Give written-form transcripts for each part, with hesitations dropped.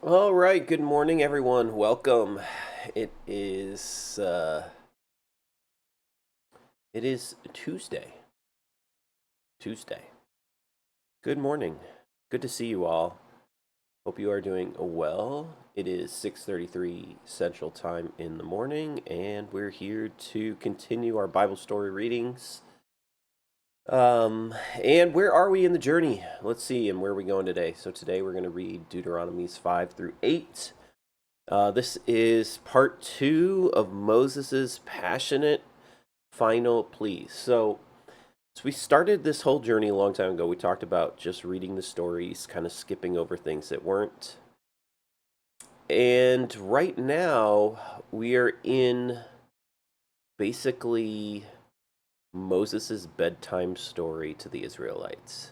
All right, good morning, everyone. Welcome. It is it is Tuesday. Tuesday. Good morning. Good to see you all. Hope you are doing well. It is 6:33 Central Time in the morning, and we're here to continue our Bible story readings. And where are we in the journey? Let's see, and where are we going today? So today we're going to read Deuteronomies 5 through 8. This is part two of Moses's passionate final pleas. So we started this whole journey a long time ago. We talked about just reading the stories, kind of skipping over things that weren't. And right now, we are in basically Moses's bedtime story to the Israelites.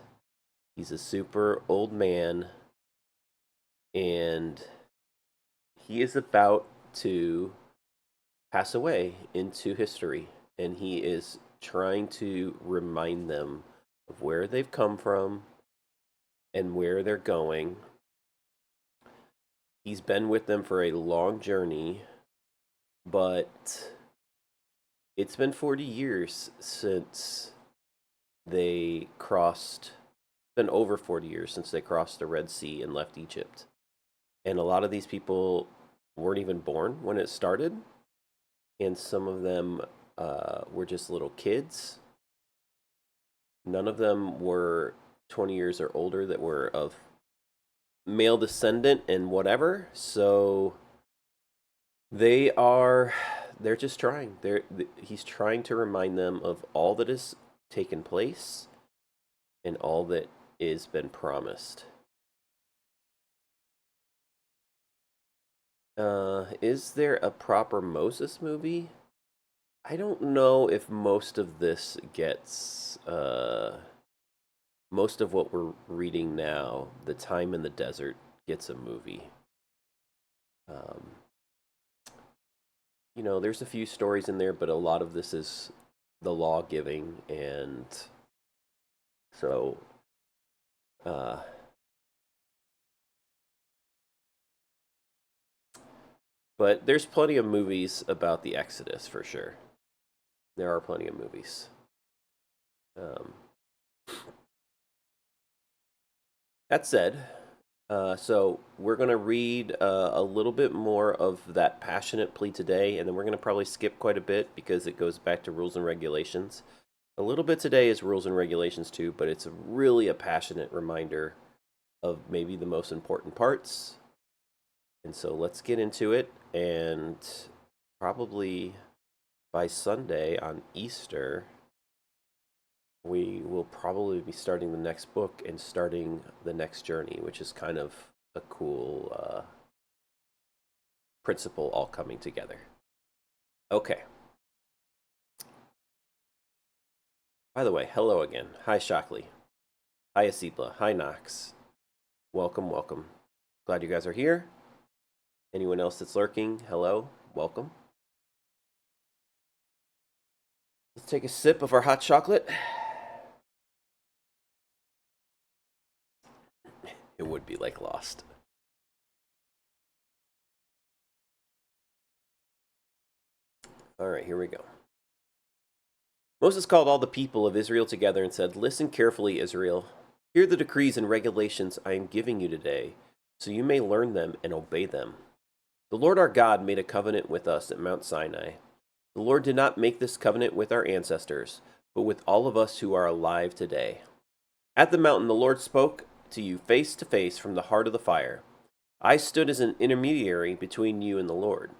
He's a super old man, and he is about to pass away into history, and he is trying to remind them of where they've come from and where they're going. He's been with them for a long journey, but it's been 40 years since they crossed, been over 40 years since they crossed the Red Sea and left Egypt. And a lot of these people weren't even born when it started, and some of them were just little kids. None of them were 20 years or older that were of male descendant and whatever. So they're just trying. He's trying to remind them of all that has taken place and all that is been promised. Is there a proper Moses movie? I don't know if most of this gets most of what we're reading now, The Time in the Desert, gets a movie. Um, there's a few stories in there, but a lot of this is the law giving, and so uh, but there's plenty of movies about the Exodus for sure. There are plenty of movies. Um, that said, so we're going to read a little bit more of that passionate plea today, and then we're going to probably skip quite a bit because it goes back to rules and regulations. A little bit today is rules and regulations too, but it's really a passionate reminder of maybe the most important parts. And so let's get into it, and probably by Sunday on Easter, we will probably be starting the next book and starting the next journey, which is kind of a cool principle all coming together. Okay. By the way, hello again. Hi, Shockley. Hi, Asipla. Hi, Knox. Welcome, welcome. Glad you guys are here. Anyone else that's lurking, hello, welcome. Let's take a sip of our hot chocolate. It would be like Lost. All right, here we go. Moses called all the people of Israel together and said, "Listen carefully, Israel. Hear the decrees and regulations I am giving you today, so you may learn them and obey them. The Lord our God made a covenant with us at Mount Sinai. The Lord did not make this covenant with our ancestors, but with all of us who are alive today. At the mountain, the Lord spoke to you face to face from the heart of the fire. I stood as an intermediary between you and the Lord,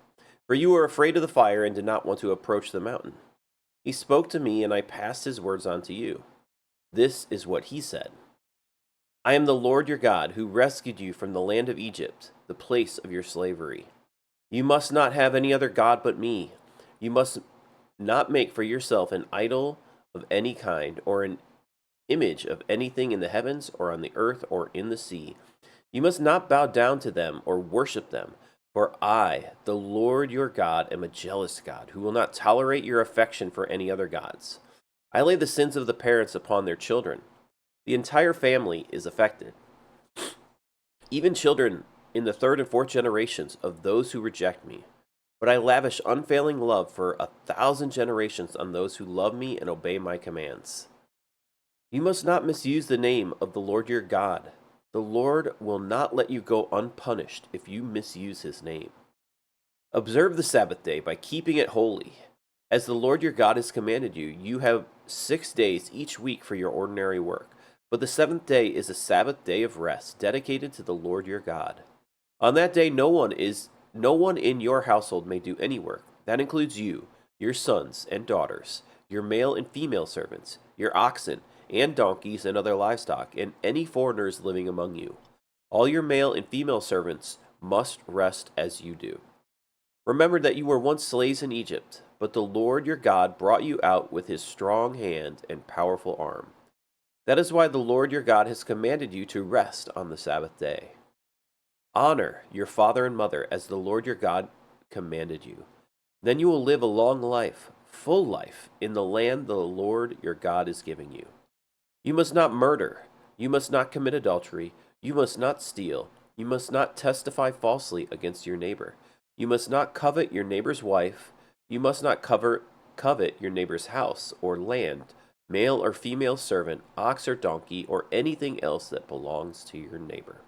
for you were afraid of the fire and did not want to approach the mountain. He spoke to me, and I passed his words on to you. This is what he said: I am the Lord your God, who rescued you from the land of Egypt, the place of your slavery. You must not have any other God but me. You must not make for yourself an idol of any kind, or an image of anything in the heavens, or on the earth, or in the sea. You must not bow down to them or worship them. For I, the Lord your God, am a jealous God, who will not tolerate your affection for any other gods. I lay the sins of the parents upon their children. The entire family is affected. Even children in the third and fourth generations of those who reject me. But I lavish unfailing love for 1,000 generations on those who love me and obey my commands. You must not misuse the name of the Lord your God. The Lord will not let you go unpunished if you misuse his name. Observe the Sabbath day by keeping it holy. As the Lord your God has commanded you, you have 6 days each week for your ordinary work. But the seventh day is a Sabbath day of rest, dedicated to the Lord your God. On that day no one in your household may do any work. That includes you, your sons and daughters, your male and female servants, your oxen and donkeys and other livestock, and any foreigners living among you. All your male and female servants must rest as you do. Remember that you were once slaves in Egypt, but the Lord your God brought you out with his strong hand and powerful arm. That is why the Lord your God has commanded you to rest on the Sabbath day. Honor your father and mother as the Lord your God commanded you. Then you will live a long life, full life, in the land the Lord your God is giving you. You must not murder. You must not commit adultery. You must not steal. You must not testify falsely against your neighbor. You must not covet your neighbor's wife. You must not covet your neighbor's house or land, male or female servant, ox or donkey, or anything else that belongs to your neighbor.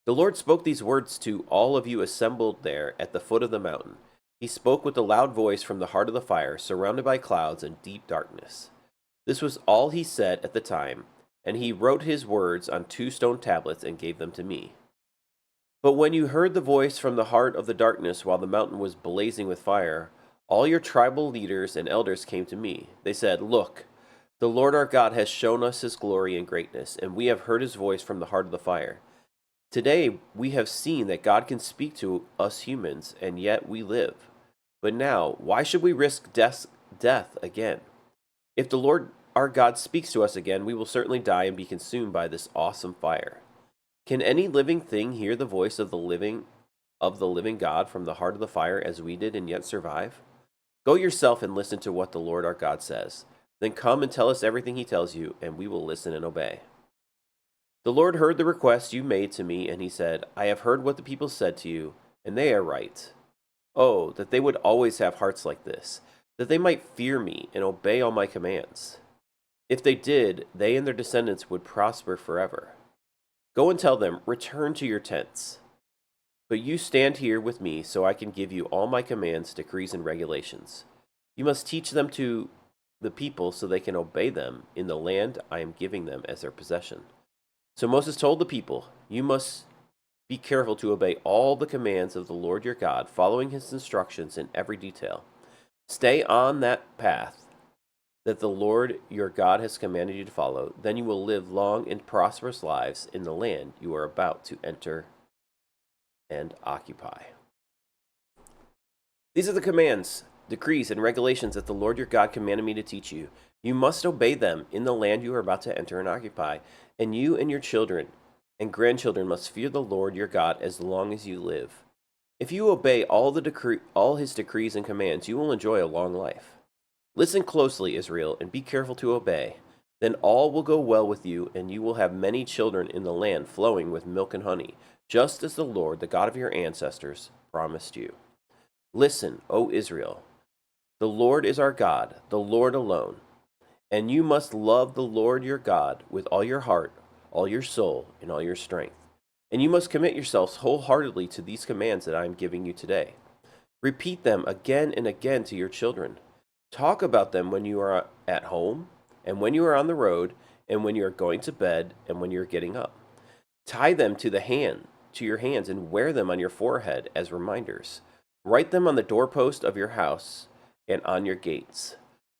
The Lord spoke these words to all of you assembled there at the foot of the mountain. He spoke with a loud voice from the heart of the fire, surrounded by clouds and deep darkness. This was all he said at the time, and he wrote his words on 2 stone tablets and gave them to me. But when you heard the voice from the heart of the darkness while the mountain was blazing with fire, all your tribal leaders and elders came to me. They said, "Look, the Lord our God has shown us his glory and greatness, and we have heard his voice from the heart of the fire. Today we have seen that God can speak to us humans, and yet we live. But now, why should we risk death again? If the Lord our God speaks to us again, we will certainly die and be consumed by this awesome fire. Can any living thing hear the voice of the living God from the heart of the fire as we did and yet survive? Go yourself and listen to what the Lord our God says. Then come and tell us everything he tells you, and we will listen and obey." The Lord heard the request you made to me, and he said, "I have heard what the people said to you, and they are right. Oh, that they would always have hearts like this, that they might fear me and obey all my commands. If they did, they and their descendants would prosper forever. Go and tell them, 'Return to your tents.' But you stand here with me so I can give you all my commands, decrees, and regulations. You must teach them to the people so they can obey them in the land I am giving them as their possession." So Moses told the people, "You must be careful to obey all the commands of the Lord your God, following his instructions in every detail. Stay on that path that the Lord your God has commanded you to follow. Then you will live long and prosperous lives in the land you are about to enter and occupy." These are the commands, decrees, and regulations that the Lord your God commanded me to teach you. You must obey them in the land you are about to enter and occupy, and you and your children and grandchildren must fear the Lord your God as long as you live. If you obey all his decrees and commands, you will enjoy a long life. Listen closely, Israel, and be careful to obey. Then all will go well with you, and you will have many children in the land flowing with milk and honey, just as the Lord, the God of your ancestors, promised you. Listen, O Israel, the Lord is our God, the Lord alone. And you must love the Lord your God with all your heart, all your soul, and all your strength. And you must commit yourselves wholeheartedly to these commands that I am giving you today. Repeat them again and again to your children. Talk about them when you are at home, and when you are on the road, and when you are going to bed, and when you are getting up. Tie them to your hands, and wear them on your forehead as reminders. Write them on the doorpost of your house and on your gates.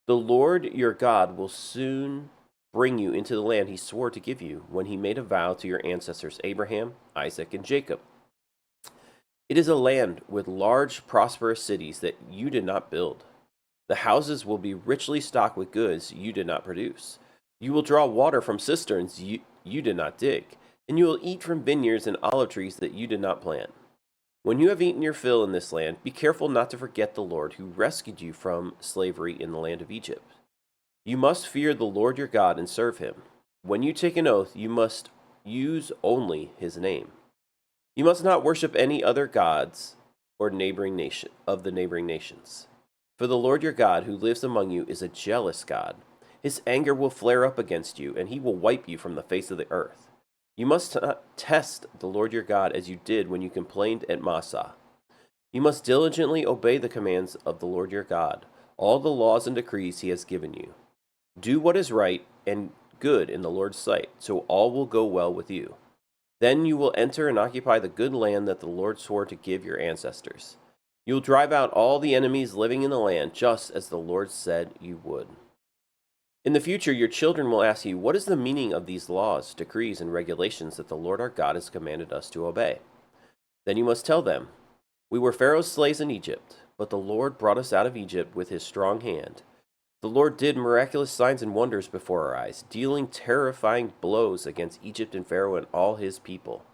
The Lord your God will soon bring you into the land he swore to give you when he made a vow to your ancestors Abraham, Isaac, and Jacob. It is a land with large, prosperous cities that you did not build. The houses will be richly stocked with goods you did not produce. You will draw water from cisterns you did not dig, and you will eat from vineyards and olive trees that you did not plant. When you have eaten your fill in this land, be careful not to forget the Lord who rescued you from slavery in the land of Egypt. You must fear the Lord your God and serve him. When you take an oath, you must use only his name. You must not worship any other gods or neighboring nation of the neighboring nations. For the Lord your God, who lives among you, is a jealous God. His anger will flare up against you, and he will wipe you from the face of the earth. You must not test the Lord your God as you did when you complained at Massah. You must diligently obey the commands of the Lord your God, all the laws and decrees he has given you. Do what is right and good in the Lord's sight, so all will go well with you. Then you will enter and occupy the good land that the Lord swore to give your ancestors. You will drive out all the enemies living in the land, just as the Lord said you would. In the future, your children will ask you, what is the meaning of these laws, decrees, and regulations that the Lord our God has commanded us to obey? Then you must tell them, we were Pharaoh's slaves in Egypt, but the Lord brought us out of Egypt with his strong hand. The Lord did miraculous signs and wonders before our eyes, dealing terrifying blows against Egypt and Pharaoh and all his people.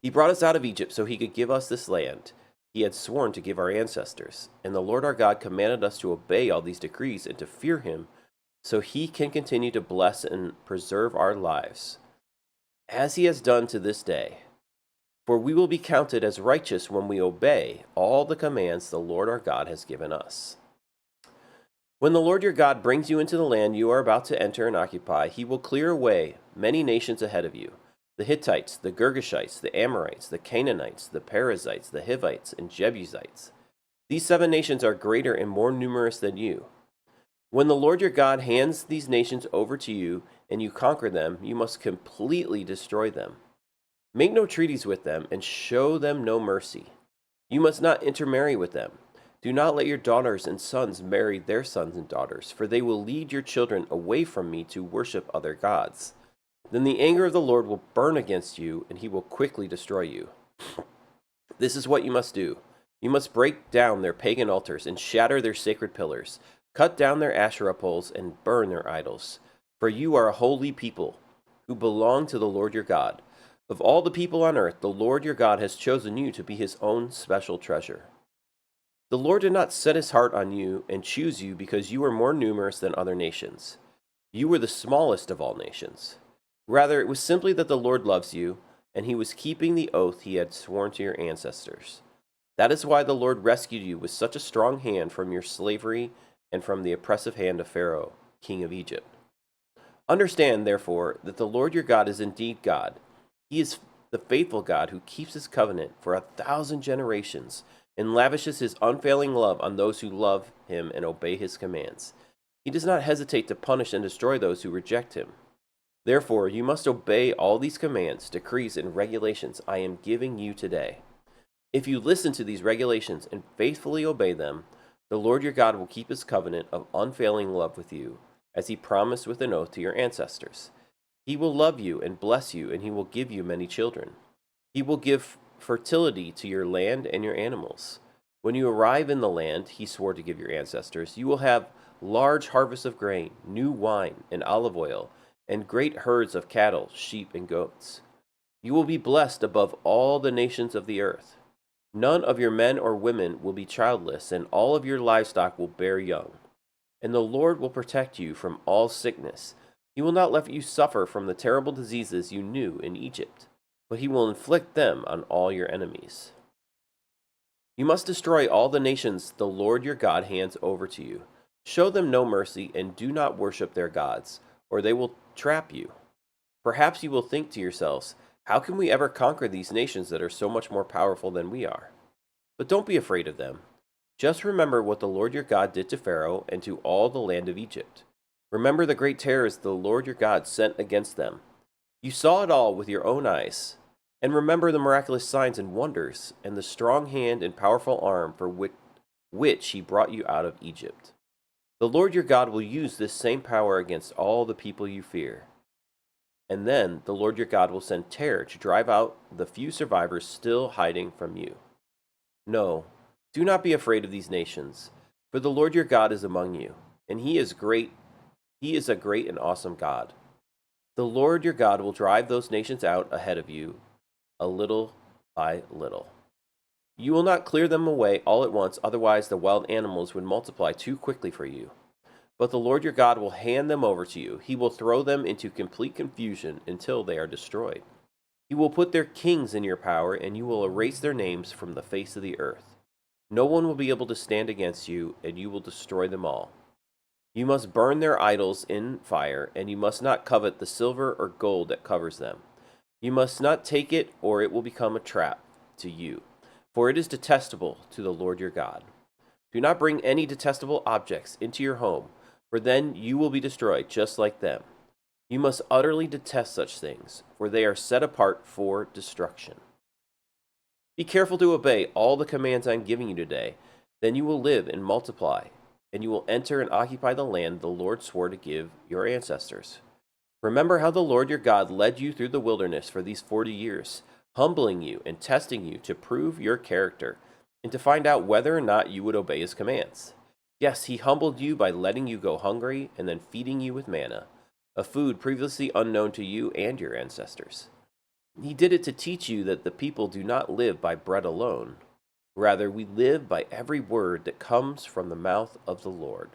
He brought us out of Egypt so he could give us this land he had sworn to give our ancestors. And the Lord our God commanded us to obey all these decrees and to fear him so he can continue to bless and preserve our lives, as he has done to this day. For we will be counted as righteous when we obey all the commands the Lord our God has given us. When the Lord your God brings you into the land you are about to enter and occupy, he will clear away many nations ahead of you: the Hittites, the Girgashites, the Amorites, the Canaanites, the Perizzites, the Hivites, and Jebusites. These 7 nations are greater and more numerous than you. When the Lord your God hands these nations over to you and you conquer them, you must completely destroy them. Make no treaties with them and show them no mercy. You must not intermarry with them. Do not let your daughters and sons marry their sons and daughters, for they will lead your children away from me to worship other gods. Then the anger of the Lord will burn against you, and he will quickly destroy you. This is what you must do. You must break down their pagan altars and shatter their sacred pillars, cut down their Asherah poles and burn their idols. For you are a holy people who belong to the Lord your God. Of all the people on earth, the Lord your God has chosen you to be his own special treasure. The Lord did not set his heart on you and choose you because you were more numerous than other nations. You were the smallest of all nations. Rather, it was simply that the Lord loves you, and he was keeping the oath he had sworn to your ancestors. That is why the Lord rescued you with such a strong hand from your slavery and from the oppressive hand of Pharaoh, king of Egypt. Understand, therefore, that the Lord your God is indeed God. He is the faithful God who keeps his covenant for 1,000 generations and lavishes his unfailing love on those who love him and obey his commands. He does not hesitate to punish and destroy those who reject him. Therefore, you must obey all these commands, decrees, and regulations I am giving you today. If you listen to these regulations and faithfully obey them, the Lord your God will keep his covenant of unfailing love with you, as he promised with an oath to your ancestors. He will love you and bless you, and he will give you many children. He will give fertility to your land and your animals. When you arrive in the land he swore to give your ancestors, you will have large harvests of grain, new wine, and olive oil, and great herds of cattle, sheep, and goats. You will be blessed above all the nations of the earth. None of your men or women will be childless, and all of your livestock will bear young. And the Lord will protect you from all sickness. He will not let you suffer from the terrible diseases you knew in Egypt, but he will inflict them on all your enemies. You must destroy all the nations the Lord your God hands over to you. Show them no mercy and do not worship their gods, or they will trap you. Perhaps you will think to yourselves, how can we ever conquer these nations that are so much more powerful than we are? But don't be afraid of them. Just remember what the Lord your God did to Pharaoh and to all the land of Egypt. Remember the great terrors the Lord your God sent against them. You saw it all with your own eyes. And remember the miraculous signs and wonders, and the strong hand and powerful arm for which he brought you out of Egypt. The Lord your God will use this same power against all the people you fear. And then the Lord your God will send terror to drive out the few survivors still hiding from you. No, do not be afraid of these nations, for the Lord your God is among you, and he is great. He is a great and awesome God. The Lord your God will drive those nations out ahead of you, a little by little. You will not clear them away all at once, otherwise the wild animals would multiply too quickly for you. But the Lord your God will hand them over to you. He will throw them into complete confusion until they are destroyed. He will put their kings in your power, and you will erase their names from the face of the earth. No one will be able to stand against you, and you will destroy them all. You must burn their idols in fire, and you must not covet the silver or gold that covers them. You must not take it, or it will become a trap to you, for it is detestable to the Lord your God. Do not bring any detestable objects into your home, for then you will be destroyed just like them. You must utterly detest such things, for they are set apart for destruction. Be careful to obey all the commands I am giving you today, then you will live and multiply, and you will enter and occupy the land the Lord swore to give your ancestors. Remember how the Lord your God led you through the wilderness for these 40 years, humbling you and testing you to prove your character and to find out whether or not you would obey his commands. Yes, he humbled you by letting you go hungry and then feeding you with manna, a food previously unknown to you and your ancestors. He did it to teach you that the people do not live by bread alone. Rather, we live by every word that comes from the mouth of the Lord.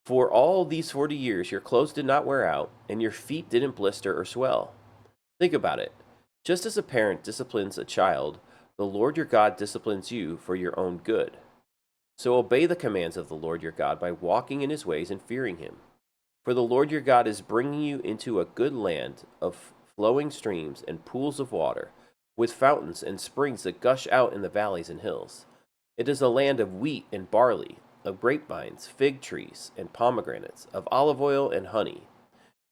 For all these 40 years, your clothes did not wear out, and your feet didn't blister or swell. Think about it. Just as a parent disciplines a child, the Lord your God disciplines you for your own good. So obey the commands of the Lord your God by walking in his ways and fearing him. For the Lord your God is bringing you into a good land of flowing streams and pools of water, with fountains and springs that gush out in the valleys and hills. It is a land of wheat and barley, of grapevines, fig trees, and pomegranates, of olive oil and honey.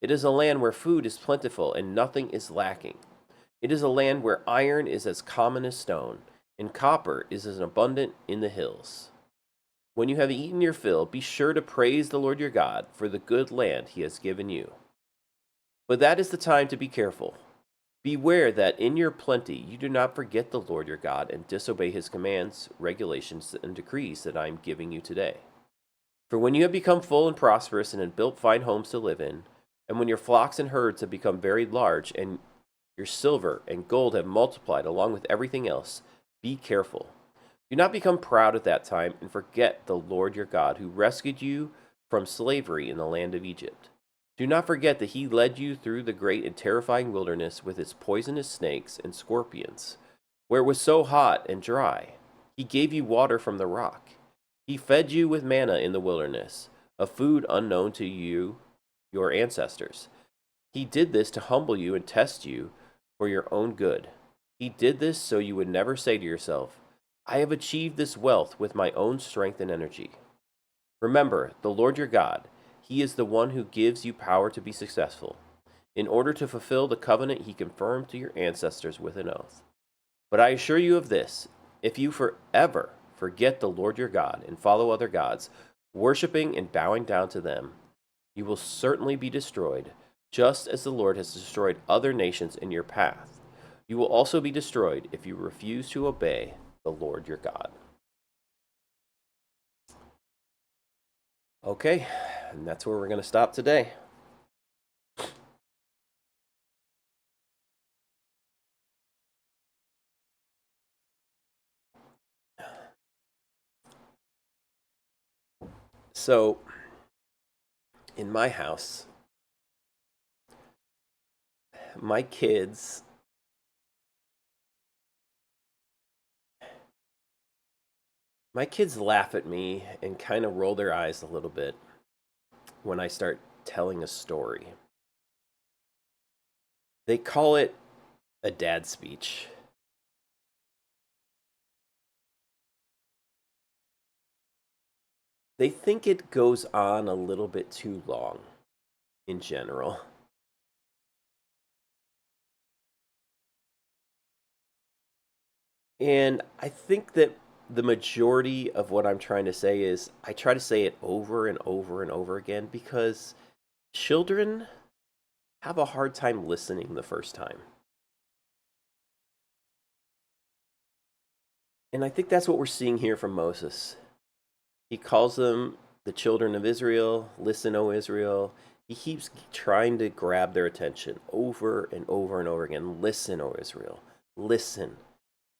It is a land where food is plentiful and nothing is lacking. It is a land where iron is as common as stone, and copper is as abundant in the hills. When you have eaten your fill, be sure to praise the Lord your God for the good land he has given you. But that is the time to be careful. Beware that in your plenty you do not forget the Lord your God and disobey his commands, regulations, and decrees that I am giving you today. For when you have become full and prosperous and have built fine homes to live in, and when your flocks and herds have become very large, and your silver and gold have multiplied along with everything else, be careful. Do not become proud at that time and forget the Lord your God, who rescued you from slavery in the land of Egypt. Do not forget that he led you through the great and terrifying wilderness with its poisonous snakes and scorpions, where it was so hot and dry. He gave you water from the rock. He fed you with manna in the wilderness, a food unknown to you, your ancestors. He did this to humble you and test you for your own good. He did this so you would never say to yourself, I have achieved this wealth with my own strength and energy. Remember, the Lord your God, he is the one who gives you power to be successful, in order to fulfill the covenant he confirmed to your ancestors with an oath. But I assure you of this, if you forever forget the Lord your God and follow other gods, worshiping and bowing down to them, you will certainly be destroyed, just as the Lord has destroyed other nations in your path. You will also be destroyed if you refuse to obey the Lord your God. Okay, and that's where we're going to stop today. So, in my house, my kids laugh at me and kind of roll their eyes a little bit when I start telling a story. They call it a dad speech. They think it goes on a little bit too long in general. And I think that the majority of what I'm trying to say is I try to say it over and over and over again because children have a hard time listening the first time. And I think that's what we're seeing here from Moses. He calls them the children of Israel. Listen, O Israel. He keeps trying to grab their attention over and over and over again. Listen, O Israel. Listen.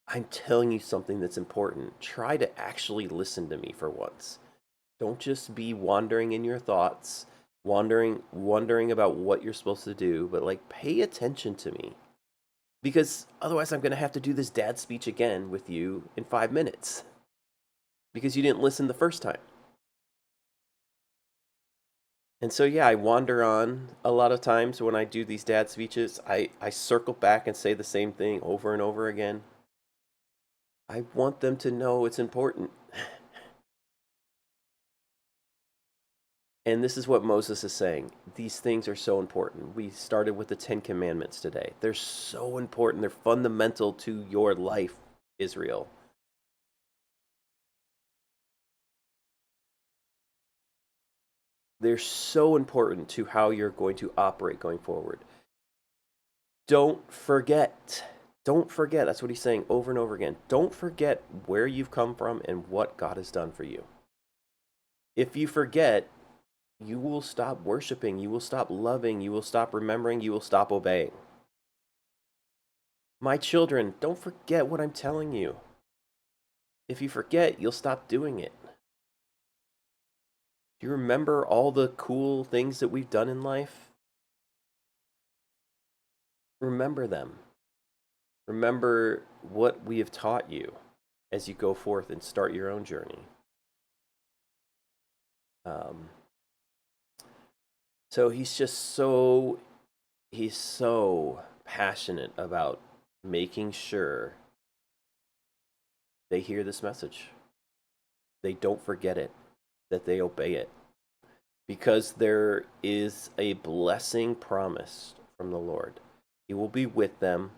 I'm telling you something that's important. Try to actually listen to me for once. Don't just be wandering in your thoughts, wondering about what you're supposed to do, but like pay attention to me. Because otherwise, I'm going to have to do this dad speech again with you in 5 minutes because you didn't listen the first time. And so, yeah, I wander on a lot of times when I do these dad speeches. I circle back and say the same thing over and over again. I want them to know it's important. And this is what Moses is saying. These things are so important. We started with the 10 Commandments today. They're so important. They're fundamental to your life, Israel. They're so important to how you're going to operate going forward. Don't forget. Don't forget. That's what he's saying over and over again. Don't forget where you've come from and what God has done for you. If you forget, you will stop worshiping. You will stop loving. You will stop remembering. You will stop obeying. My children, don't forget what I'm telling you. If you forget, you'll stop doing it. Do you remember all the cool things that we've done in life? Remember them. Remember what we have taught you as you go forth and start your own journey. So he's so passionate about making sure they hear this message. They don't forget it, that they obey it. Because there is a blessing promised from the Lord. He will be with them.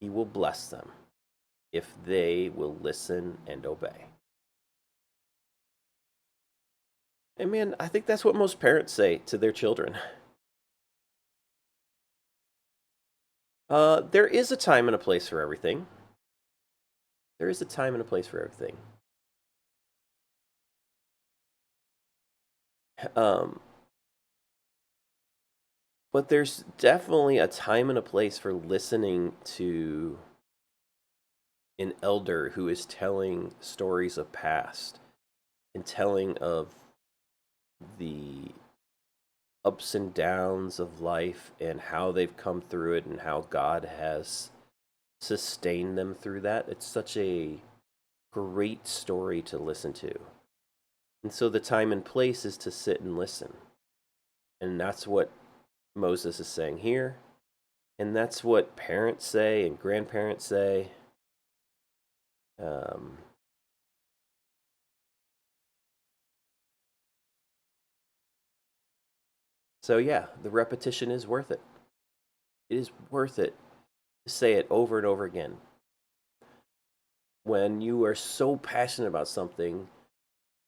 He will bless them if they will listen and obey. And man, I think that's what most parents say to their children. There is a time and a place for everything. There is a time and a place for everything. But there's definitely a time and a place for listening to an elder who is telling stories of past and telling of the ups and downs of life and how they've come through it and how God has sustained them through that. It's such a great story to listen to. And so the time and place is to sit and listen. And that's what Moses is saying here. And that's what parents say and grandparents say. So yeah, the repetition is worth it. It is worth it to say it over and over again. When you are so passionate about something,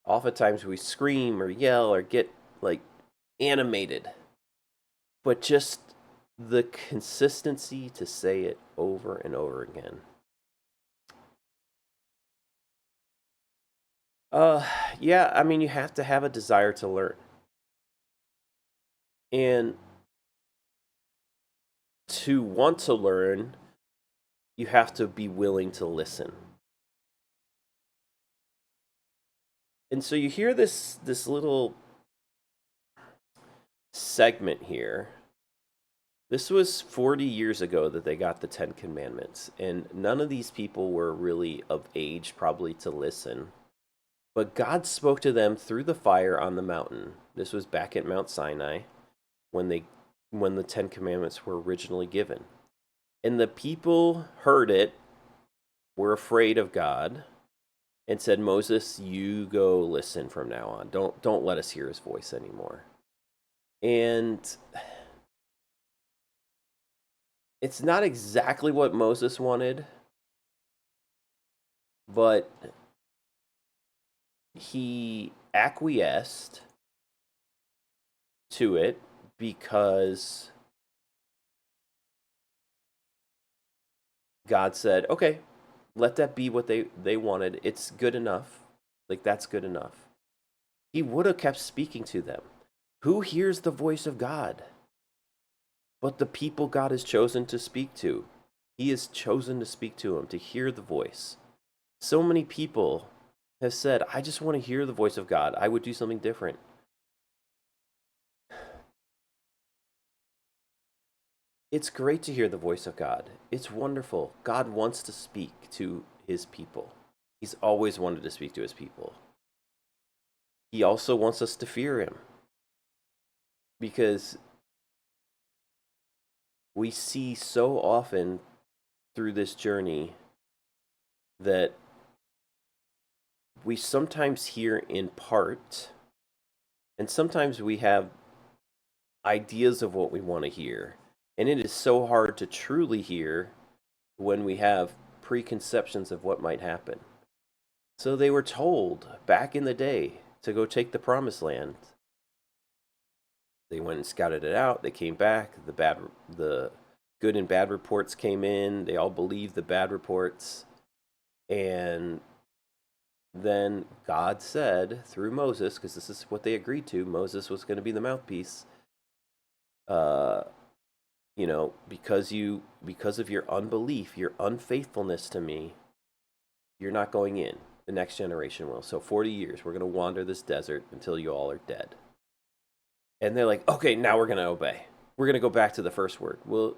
oftentimes we scream or yell or get like animated. But just the consistency to say it over and over again. Yeah, I mean, you have to have a desire to learn. And to want to learn, you have to be willing to listen. And so you hear this little segment here. This was 40 years ago that they got the 10 Commandments, and none of these people were really of age probably to listen. But God spoke to them through the fire on the mountain. This was back at Mount Sinai when the 10 Commandments were originally given. And the people heard it, were afraid of God, and said, "Moses, you go listen from now on. Don't let us hear his voice anymore." And it's not exactly what Moses wanted, but he acquiesced to it because God said, "Okay, let that be what they wanted. It's good enough. Like, that's good enough." He would have kept speaking to them. Who hears the voice of God? But the people God has chosen to speak to. He has chosen to speak to them, to hear the voice. So many people have said, "I just want to hear the voice of God. I would do something different." It's great to hear the voice of God. It's wonderful. God wants to speak to his people. He's always wanted to speak to his people. He also wants us to fear him because we see so often through this journey that we sometimes hear in part, and sometimes we have ideas of what we want to hear. And it is so hard to truly hear when we have preconceptions of what might happen. So they were told back in the day to go take the promised land. They went and scouted it out. They came back. The good and bad reports came in. They all believed the bad reports. And then God said through Moses, because this is what they agreed to, Moses was going to be the mouthpiece. Because of your unbelief, your unfaithfulness to me, you're not going in. The next generation will. So 40 years, we're going to wander this desert until you all are dead. And they're like, okay, now we're going to obey. We're going to go back to the first word. Well,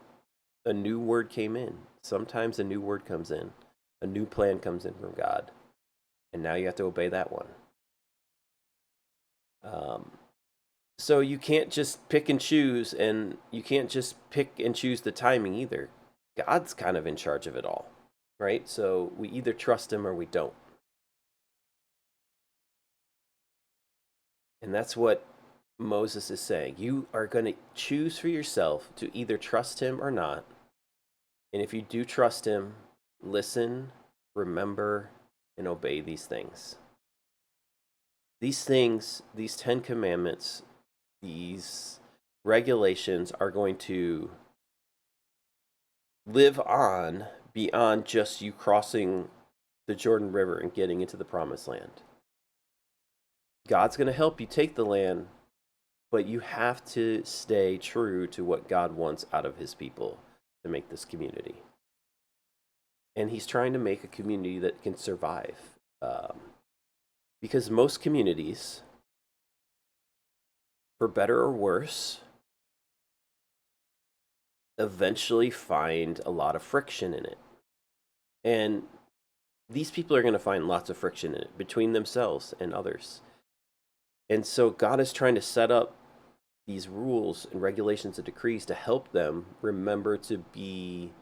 a new word came in. Sometimes a new word comes in. A new plan comes in from God. And now you have to obey that one. So you can't just pick and choose, and you can't just pick and choose the timing either. God's kind of in charge of it all, right? So we either trust him or we don't. And that's what Moses is saying. You are going to choose for yourself to either trust him or not. And if you do trust him, listen, remember, and obey these things. These things, these 10 commandments, these regulations are going to live on beyond just you crossing the Jordan River and getting into the promised land. God's going to help you take the land, but you have to stay true to what God wants out of his people to make this community. And he's trying to make a community that can survive. Because most communities, for better or worse, eventually find a lot of friction in it. And these people are going to find lots of friction in it between themselves and others. And so God is trying to set up these rules and regulations and decrees to help them remember to be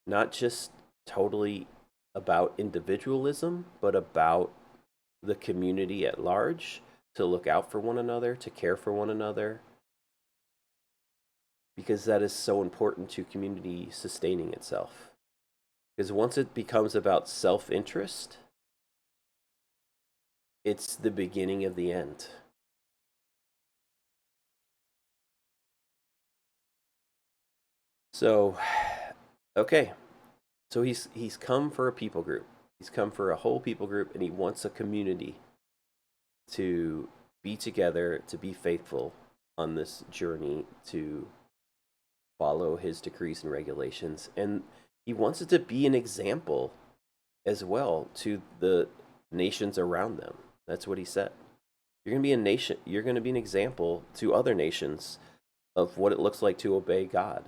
not just totally about individualism, but about the community at large, to look out for one another, to care for one another, because that is so important to community sustaining itself. Because once it becomes about self-interest, it's the beginning of the end. So, okay. So he's come for a people group. He's come for a whole people group, and he wants a community to be together, to be faithful on this journey to follow his decrees and regulations. And he wants it to be an example as well to the nations around them. That's what he said. You're going to be a nation, you're going to be an example to other nations of what it looks like to obey God.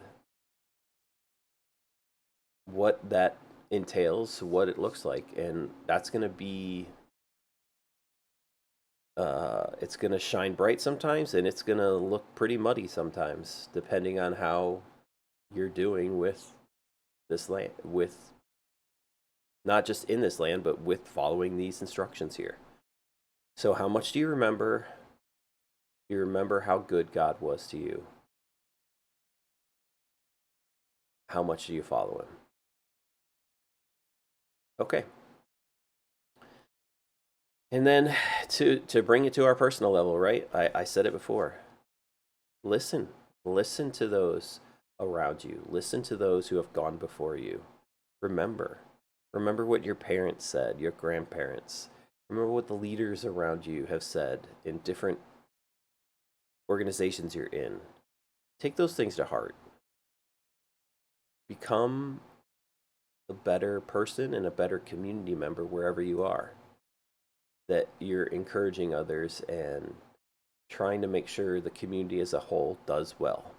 What that entails, what it looks like, and that's going to be it's going to shine bright sometimes, and it's going to look pretty muddy sometimes, depending on how you're doing with this land, with not just in this land, but with following these instructions here. So how much do you remember? Do you remember how good God was to you? How much do you follow him? Okay. And then to bring it to our personal level, right? I said it before. Listen to those around you. Listen to those who have gone before you. Remember what your parents said, your grandparents. Remember what the leaders around you have said in different organizations you're in. Take those things to heart. Become a better person and a better community member wherever you are. That you're encouraging others and trying to make sure the community as a whole does well.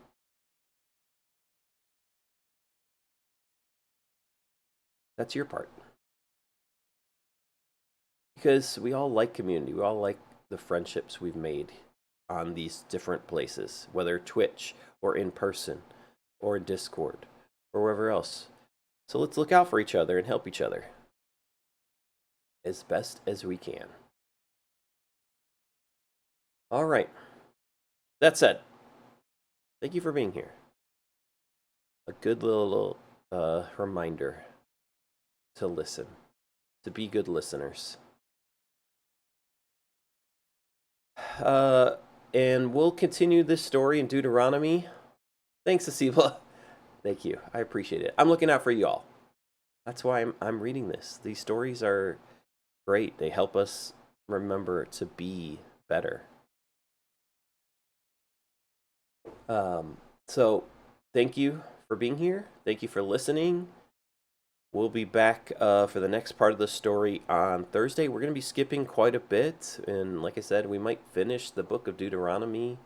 That's your part. Because we all like community. We all like the friendships we've made on these different places, whether Twitch or in person or in Discord or wherever else. So let's look out for each other and help each other as best as we can. All right. That said, thank you for being here. A good little reminder to listen, to be good listeners. And we'll continue this story in Deuteronomy. Thanks, Cecilia. Thank you. I appreciate it. I'm looking out for you all. That's why I'm reading this. These stories are great. They help us remember to be better. So thank you for being here. Thank you for listening. We'll be back for the next part of the story on Thursday. We're going to be skipping quite a bit. And like I said, we might finish the book of Deuteronomy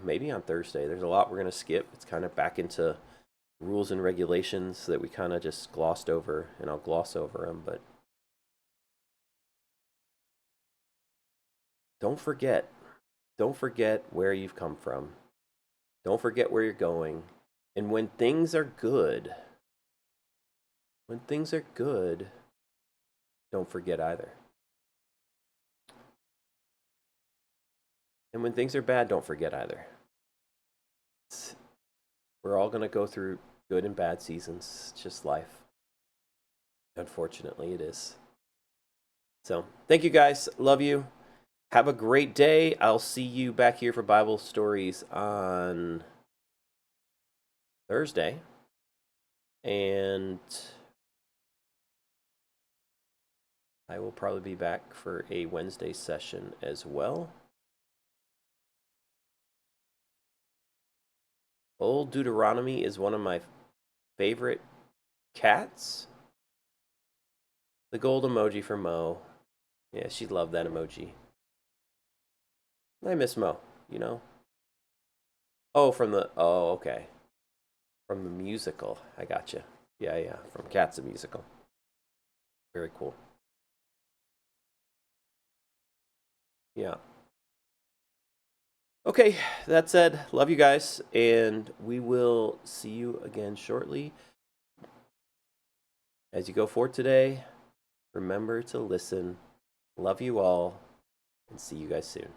maybe on Thursday. There's a lot we're going to skip. It's kind of back into rules and regulations that we kind of just glossed over, and I'll gloss over them. But don't forget where you've come from. Don't forget where you're going. And when things are good, don't forget either. And when things are bad, don't forget either. We're all going to go through good and bad seasons. It's just life. Unfortunately, it is. So, thank you guys. Love you. Have a great day. I'll see you back here for Bible stories on Thursday. And I will probably be back for a Wednesday session as well. Old Deuteronomy is one of my favorite cats. The gold emoji for Mo. Yeah, she loved that emoji. I miss Mo, you know? Oh, okay. From the musical. I gotcha. Yeah. From Cats the Musical. Very cool. Yeah. Okay, that said, love you guys, and we will see you again shortly. As you go forward today, remember to listen. Love you all, and see you guys soon.